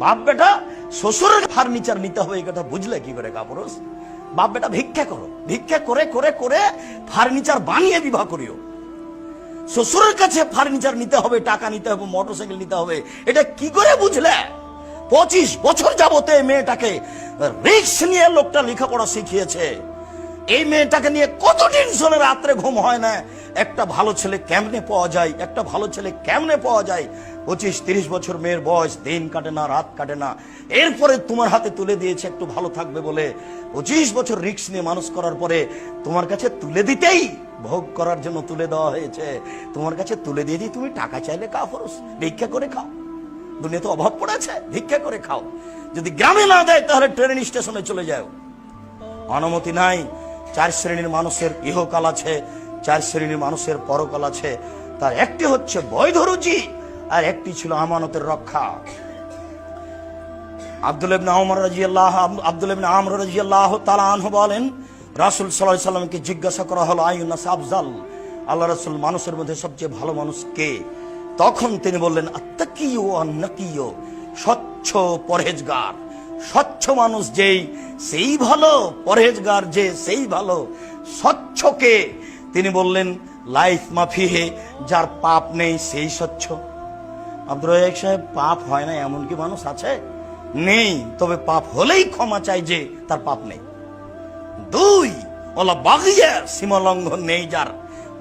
বাপ বেটা শ্বশুরের ফার্নিচার নিতে হবে এই কথা বুঝলে কি করে কাপুরুষ? বাপ বেটা ভিক্ষা করো, ভিক্ষা করে করে করে ফার্নিচার বানিয়ে বিবাহ করিও। শ্বশুরের কাছে ফার্নিচার নিতে হবে, টাকা নিতে হবে, মোটরসাইকেল নিতে হবে, এটা কি করে বুঝলে? 25 বছর যাবতে মেয়েটাকে রিস্ক নিয়ে লোকটা লেখাপড়া শিখিয়েছে। এই মেয়েটাকে নিয়ে কত টেনশনে রাত্রে ঘুম হয় না। একটা ভালো ছেলে কেমনে পাওয়া যায়, একটা ভালো ছেলে কেমনে পাওয়া যায়। 25-30 বছর মেয়ের বয়স, দিন কাটে না, রাত কাটে না। এরপরে তোমার হাতে তুলে দিয়েছে একটু ভালো থাকবে বলে। 25 বছর রিস্ক নিয়ে মানুষ করার পরে তোমার কাছে তুলে দিতেই, ভোগ করার জন্য তুলে দেওয়া হয়েছে, তোমার কাছে তুলে দিয়ে দিই তুমি টাকা চাইলে কাপুরুষ ভিক্ষা করে খাও। দুনিয়াতে অভাব পড়েছে, ভিক্ষা করে খাও। যদি গ্রামে না দেয় তাহলে ট্রেন স্টেশনে চলে যাও। অনুমতি নাই। 4 শ্রেণীর মানুষের ইহকাল আছে, 4 শ্রেণীর মানুষের পরকাল আছে। তার একটি হচ্ছে বৈধ রুচি, আর একটি ছিল আমানতের রক্ষা। আব্দুল্লাহ ইবনে আমর রাদিয়াল্লাহু তাআলা আনহু বলেন, রাসূল সাল্লাল্লাহু আলাইহি সাল্লামকে জিজ্ঞাসা করা হলো, আইয়ুন্নাস আফজাল, আল্লাহ রাসূল মানুষের মধ্যে সবচেয়ে ভালো মানুষ কে? তখন তিনি বললেন, আত্তাকিয়ু ওয়ান নাকিয়ু, স্বচ্ছ পরহেজগার। স্বচ্ছ মানুষ যেই সেই ভালো, পরহেজগার যে সেই ভালো। স্বচ্ছকে তিনি বললেন লাইফ মাফিহে, যার পাপ নেই সেই স্বচ্ছ। আব্দুর রাজ্জাক সাহেব, পাপ হয় না এমন কি মানুষ আছে? নেই, তবে পাপ হলেই ক্ষমা চাই যে তার পাপ নেই। 2, ওলা বাগিয়া, সীমা লঙ্ঘন নেই যার।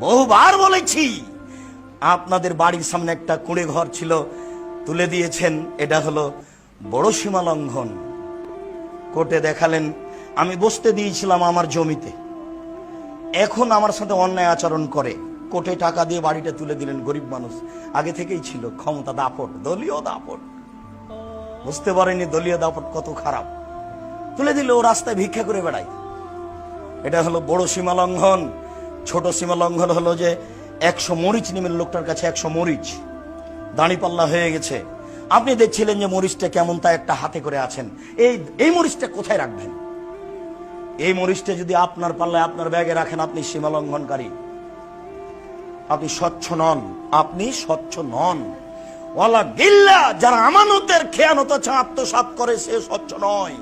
বহুবার বলেছি, আপনাদের বাড়ির সামনে একটা কুঁড়ে ঘর ছিল, তুলে দিয়েছেন, এটা হলো বড় সীমা লঙ্ঘন। কোর্টে দেখালেন, আমি বসতে দিয়েছিলাম আমার জমিতে, এখন আমার সাথে অন্যায় আচরণ করে, কোর্টে টাকা দিয়ে বাড়িটা তুলে দিলেন। গরিব মানুষ, আগে থেকেই ছিল ক্ষমতা দাপট, দলীয় দাপট, বুঝতে পারেনি দলীয় দাপট কত খারাপ। তুলে দিল, ও রাস্তায় ভিক্ষা করে বেড়ায়। এটা হলো বড় সীমা লঙ্ঘন। ছোট সীমা লঙ্ঘন হলো যে 100 মরিচ নিমের লোকটার কাছে 100 মরিচ, দাঁড়িপাল্লা হয়ে গেছে। আপনি দেখছিলেন যে মরিচটা কেমন, তা একটা হাতে করে আছেন, এই মরিচটা কোথায় রাখবেন? এই মরিচটা যদি আপনার পাল্লায়, আপনার ব্যাগে রাখেন, আপনি সীমা লঙ্ঘনকারী, আপনি স্বচ্ছ নন, আপনি স্বচ্ছ নন। ওয়ালা গিল্লা, যারা আমানতের খেয়ানত আত্মসাৎ করে সে স্বচ্ছ নয়।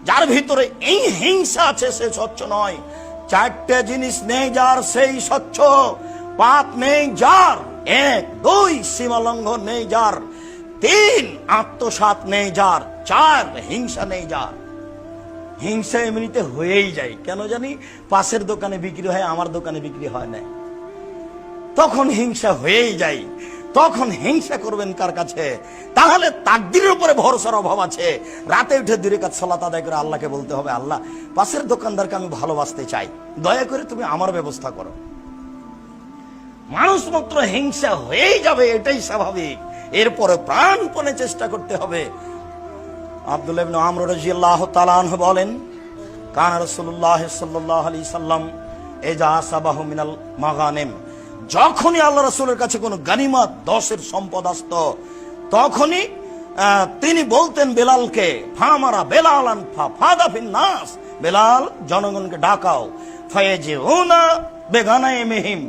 যার ভিতরে এই হিংসা আছে সে স্বচ্ছ নয়। 4টে জিনিস নেই যার সেই স্বচ্ছ। পাপ নেই যার, 1, 2 সীমা লঙ্ঘন নেই যার, 3 আত্মসাৎ নেই যার, 4 হিংসা নেই যার। হিংসা এমনিতে হয়েই যায়, কেন জানি? পাশের দোকানে বিক্রি হয়, আমার দোকানে বিক্রি হয় না, তখন হিংসা হয়েই যায়। তখন হিংসা করবেন কার কাছে? তাহলে তাকদীরের উপরে ভরসার অভাব আছে। রাতে উঠে 2 রাকাত সালাত আদায় করে আল্লাহকে বলতে হবে, আল্লাহ, পাশের দোকানদারকে আমি ভালোবাসতে চাই, দয়া করে তুমি আমার ব্যবস্থা করো। মানুষ মাত্র হিংসা হয়েই যাবে, এটাই স্বাভাবিক। এরপরে প্রাণপণে চেষ্টা করতে হবে। আব্দুল্লাহ ইবনে আমর রাদিয়াল্লাহু তাআলা আনহু বলেন, কানা রাসূলুল্লাহ সাল্লাল্লাহু আলাইহি সাল্লাম ইজা আসাবাহু মিনাল মাগানিম, যখনই আল্লাহ রাসূলের কাছে কোনো গনিমত, 10-এর সম্পদ আসত, তখনই তিনি বলতেন বেলালকে, ফামারা বেলালান ফাফাদা ফিন নাস, বেলাল জনগণকে ডাকাও, ফায়াজিউনা বেগানাইমিহিম,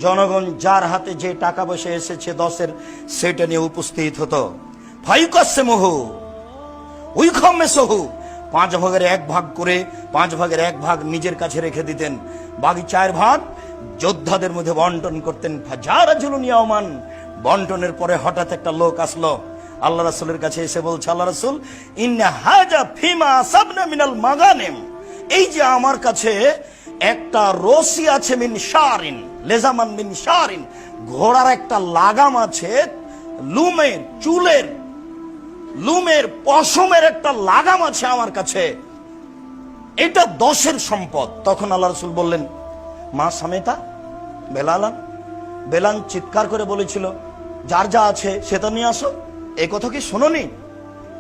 জনগণ যার হাতে যে টাকা পয়সা এসেছে 10-এর, সেটা নিয়ে উপস্থিত হতো। ফায়ুকাসসিমুহু উইখামেসহু, 5 ভাগের 1 ভাগ করে 5 ভাগের 1 ভাগ নিজের কাছে রেখে দিতেন, বাকি 4 ভাগ যোদ্ধাদের মধ্যে বন্টন করতেন। ফাজারাজুলুন ইয়াওমান, বন্টনের পরে হঠাৎ একটা লোক আসলো আল্লাহ রাসূলের কাছে, এসে বলছে, আল্লাহ রাসূল, ইন্না হাজা ফিমা সাবনা মিনাল মাগানিম, এই যে আমার কাছে একটা রশি আছে, মিন শারিন, লেজামান মিন শারিন, ঘোড়ার একটা লাগাম আছে, লুমের, চুলের, লুমের, পশমের একটা লাগাম আছে আমার কাছে, এটা 10-এর সম্পদ। তখন আল্লাহ রাসূল বললেন, মা সামেতা বেলালান, বেলাল চিৎকার করে বলেছিল, যার যা আছে সেটা নিয়ে আসো। এই কথা কি শোনোনি?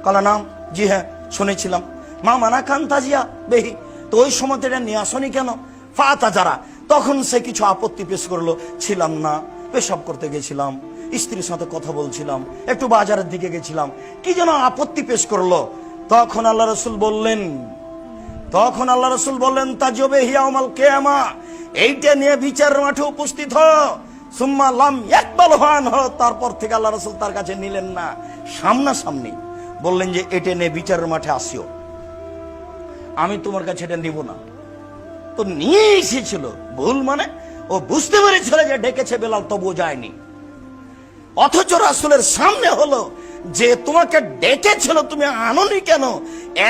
কালা নাম, জি হ্যাঁ শুনেছিলাম। মা মানা কান তাজিয়া বেহি, তো ওই সময় এটা নিয়ে আসনি কেন? ফাতা যারা, তখন সে কিছু আপত্তি পেশ করলো, ছিলাম না, পেশাব করতে গেছিলাম, স্ত্রীর সাথে কথা বলছিলাম, একটু বাজারের দিকে গেছিলাম, কি যেন আপত্তি পেশ করলো। তখন আল্লাহ রাসূল বললেন, তাজবে হিয়াউমাল কিয়ামা, এইটা নিয়ে বিচারের মাঠে উপস্থিত হ। সুম্মা লাম ইয়াকবাল হান, তারপর থেকে আল্লাহ রাসূল তার কাছে নিলেন না। সামনাসামনি বললেন যে এটা নে বিচারের মাঠে আসিও, আমি তোমার কাছে এটা নিব না। তো নিয়ে এসেছিল, ভুল মানে ও বুঝতে পেরেছিল যে ডেকেছে বেলাল, তবুও যায়নি। অথচ রাসূলের সামনে হলো যে তোমাকে ডেকেছিল, তুমি আনোনি কেন?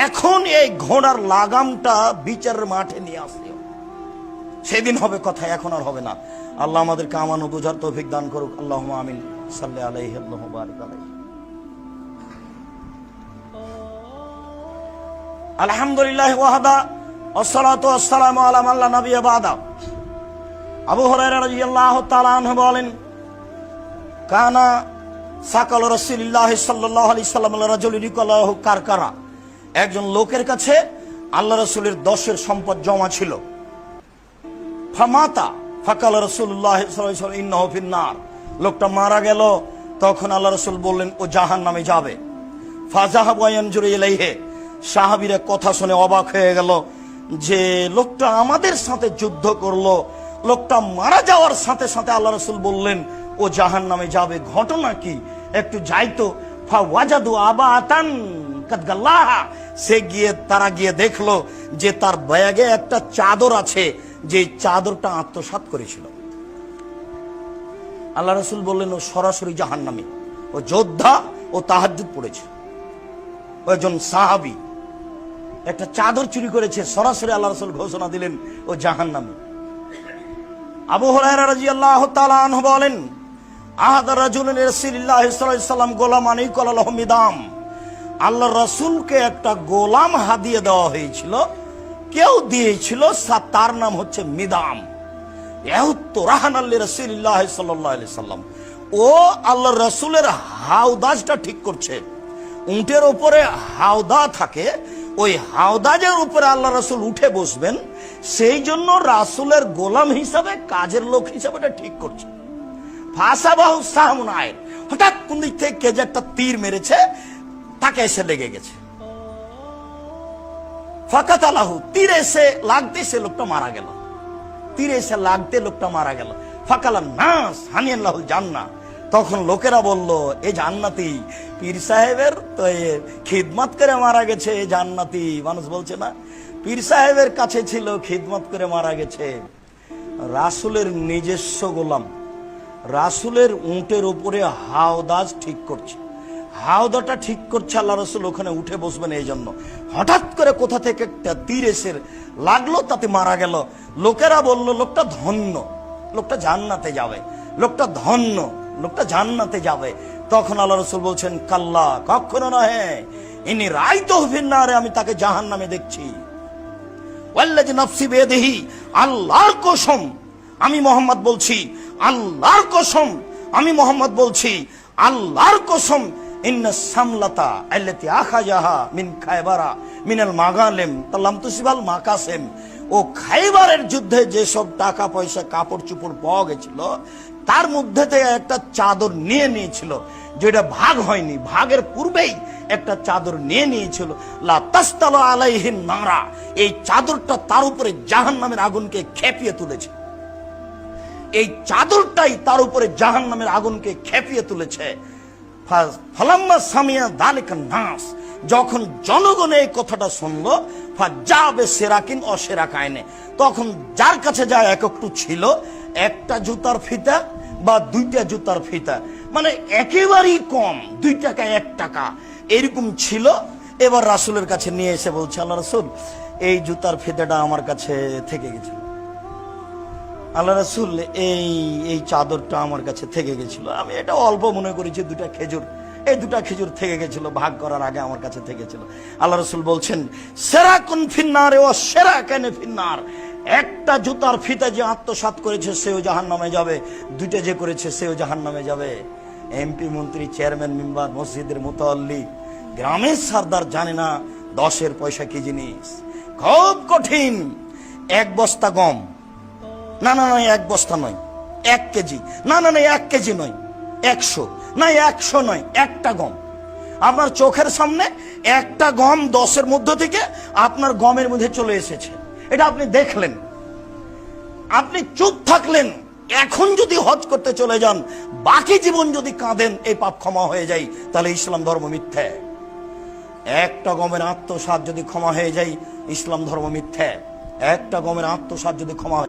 এখন এই ঘোড়ার লাগামটা বিচারের মাঠে নিয়ে আসিও, সেদিন হবে কথা, এখন আর হবে না। আল্লাহ আমাদেরকে আমানো বোঝার তৌফিক দান করুক। আল্লাহুম্মা আমিন। সাল্লি আলাইহি আল্লাহু বারিক আলাইহি। আলহামদুলিল্লাহ ওয়াহদা ওয়াসসালাতু ওয়াসসালামু আলা মান লা নাবিয়্যা বাদা। আবু হুরায়রা রাদিয়াল্লাহু তাআলা আনহু বলেন, কানা সাকাল রাসূলুল্লাহ সাল্লাল্লাহু আলাইহি সাল্লাম রাজুলিন কালাহু কারকারা, একজন লোকের কাছে আল্লাহ রাসূলের 10 সম্পদ জমা ছিল। ফামাতা ফাকাল রাসূলুল্লাহ সাল্লাল্লাহু আলাইহি ওয়াসাল্লাম ইন্নাহু ফিন্নার, লোকটা মারা গেল। তখন আল্লাহ রাসূল বললেন ও জাহান্নামে যাবে। ফাযাহাবু ইয়ানজুরু ইলাইহি, সাহাবীরা কথা শুনে অবাক হয়ে গেল যে লোকটা আমাদের সাথে যুদ্ধ করলো, লোকটা মারা যাওয়ার সাথে সাথে আল্লাহ রাসূল বললেন ও জাহান্নামে যাবে, ঘটনা কি একটু যাইতো। ফাওয়াজাদু আবাতান কাদ গাল্লাহা, তারা গিয়ে দেখলো যে তার ব্যাগে একটা চাদর আছে, যে চাদরটা আত্মসাৎ করেছিল। আল্লাহ রাসূল বললেন ও সরাসরি জাহান্নামী, ও যোদ্ধা, ও তাহাজ্জুদ পড়েছে। ও একজন সাহাবী একটা চাদর চুরি করেছে, সরাসরি আল্লাহ রাসূল ঘোষণা দিলেন ও জাহান্নামী। আবু হুরায়রা রাদিয়াল্লাহু তাআলা আনহু বলেন, আহাদা রাজুলুন রাসূলুল্লাহ সাল্লাল্লাহু আলাইহি ওয়াসাল্লাম গোলামানি কলালাহু মিদাম, আল্লাহ রাসূলকে একটা গোলাম হাদিয়া দেওয়া হয়েছিল, কেউ দিয়েছিল, তার নাম হচ্ছে মিদাম। ইয়াহুত্তু রাহানাল লিরাসূলিল্লাহ সাল্লাল্লাহু আলাইহি ওয়াসাল্লাম, ও আল্লাহ রাসূলের হাওদাজটা ঠিক করছে। উটের উপরে হাওদা থাকে, ওই হাওদাজের উপরে আল্লাহ রাসূল উঠে বসবেন, সেই জন্য রাসূলের গোলাম হিসাবে, কাজের লোক হিসাবে এটা ঠিক করছে। ফাসাবাহু সাহমুন আইন, হঠাৎ কোন দিক থেকে কে যে একটা তীর মেরেছে, তাকে এসে লেগে গেছে। ফাকাতালাহু, তীর এসে লাগতে সে লোকটা মারা গেল, তীর এসে লাগতে লোকটা মারা গেল। ফাকালান নাস হানিয়াল্লাহুল জান্নাহ, তখন লোকেরা বলল এ জান্নাতি, পীর সাহেবের তো খিদমত করে মারা গেছে, এ জান্নাতি। মানুষ বলছে না, পীর সাহেবের কাছে ছিল, খিদমত করে মারা গেছে। রাসূলের নিজস্ব গোলাম, রাসূলের উটের উপরে হাওদাজ ঠিক করছে, হাওদাটা ঠিক করছে আল্লাহ রাসূল ওখানে উঠে বসবেন এই জন্য। হঠাৎ করে কোথা থেকে একটা তীর এসে লাগলো, তাতে মারা গেল। লোকেরা বলল লোকটা ধন্য, লোকটা জান্নাতে যাবে, লোকটা ধন্য, লোকটা জান্নাতে যাবে। তখন আল্লাহ রাসূল বলছেন কাল্লা, কখনো নহে, ইনি রাইতুহু ফিন্নারে, আমি তাকে জাহান্নামে দেখছি। ওয়াল্লাযী নাফসি বিয়াদিহি, আল্লাহর কসম, আমি মুহাম্মদ বলছি, আল্লাহর কসম, আমি মুহাম্মদ বলছি, আল্লাহর কসম, ইন্না সামলাতা আল্লাতী আখাযাহা মিন খায়বারা মিনাল মাগালিম তাল্লাম তুসিবাল মাকাসিম, ও খায়বারের যুদ্ধে যেসব টাকা পয়সা কাপড় চোপড় পাওয়া গেছিল, তার মধ্যে থেকে একটা চাদর নিয়ে নিয়েছিল, যেটা ভাগ হয়নি, ভাগের পূর্বেই একটা চাদর নিয়ে নিয়েছিল। লা তাসতালু আলাইহিন নারা, এই চাদরটা তার উপরে জাহান্নামের আগুনকে খেপিয়ে তুলেছে, এই চাদরটাই তার উপরে জাহান্নামের আগুনকে খেপিয়ে তুলেছে। ফালাম্মা সামিয়া যালিকা নাস, যখন জনগণ এই কথাটা শুনলো, ফাজাবে সেরাকিন অসেরাকায়নে, তখন যার কাছে যা একটু ছিল, একটা জুতার ফিতা বা দুইটা জুতার ফিতা, মানে একেবারেই কম, 2 টাকা 1 টাকা এরকম ছিল। এবার রাসূলের কাছে নিয়ে এসে বলছে, আল্লাহ রাসূল এই জুতার ফিতাটা আমার কাছে থেকে গেছিল, আল্লাহ রাসূল এই চাদরটা আমার কাছে থেকে গেছিল, আমি এটা অল্প মনে করেছি, 2টা খেজুর, এই 2টা খেজুর থেকে গেছিল, ভাগ করার আগে আমার কাছে থেকেছিল। আল্লাহ রাসূল বলছেন সেরাকুন ফিন্নারে ও সেরাকানে ফিন্নার, একটা জুতার ফিতা যে আত্মসাৎ করেছে সেও জাহান্নামে যাবে, 2টা যে করেছে সেও জাহান্নামে যাবে। এমপি, মন্ত্রী, চেয়ারম্যান, মেম্বার, মসজিদের মুতাল্লি, গ্রামের সরদার জানে না 10 পয়সা কি জিনিস, খুব কঠিন। 1 বস্তা গম, না না না 1 বস্তা নয়, 1 কেজি, না না না 1 কেজি নয়, 100, না 100 নয়, একটা গম আপনার চোখের সামনে, একটা গম 10 মধ্য থেকে আপনার গমের মধ্যে চলে এসেছে, এটা আপনি দেখলেন, আপনি চুপ থাকলেন। এখন যদি হজ করতে চলে যান, বাকি জীবন যদি কাঁদেন, এই পাপ ক্ষমা হয়ে যায়, তাহলে ইসলাম ধর্ম মিথ্যা। একটা গমের আত্মসাৎ যদি ক্ষমা হয়ে যায়, ইসলাম ধর্ম মিথ্যা। একটা গমের আত্মসাৎ যদি ক্ষমা